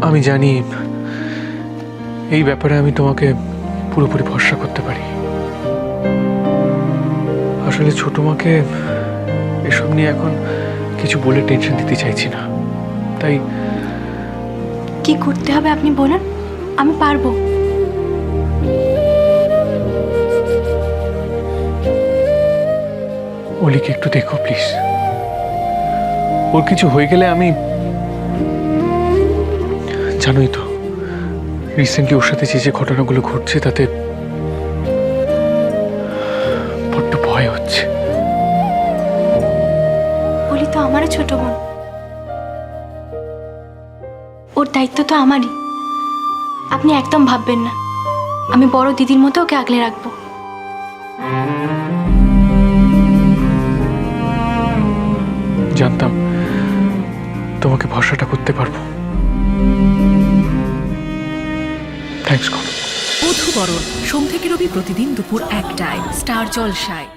আমি জানি এই ব্যাপারে আমি তোমাকে পুরোপুরি ভরসা করতে পারি। আসলে ছোট মাকে এসব নিয়ে এখন কিছু বলে টেনশন দিতে চাইছি না, তাই কি করতে হবে আপনি বলুন, আমি পারবো। অলিকে একটু দেখো প্লিজ। ওর কিছু হয়ে গেলে আমি, জানোই তো রিসেন্টলি ওর সাথে যে যে ঘটনাগুলো ঘটছে তাতে বড্ড ভয় হচ্ছে। বলি তো আমারও ছোট বোন, ওর দায়িত্ব তো আমারই। আপনি একদম ভাববেন না, আমি বড় দিদির মতো ওকে আগলে রাখবো। জানতাম তোমাকে ভরসাটা করতে পারবো। Thanks god. বধূবরণ সোম থেকে রবি প্রতিদিন দুপুর 1টায় স্টার জলসায়।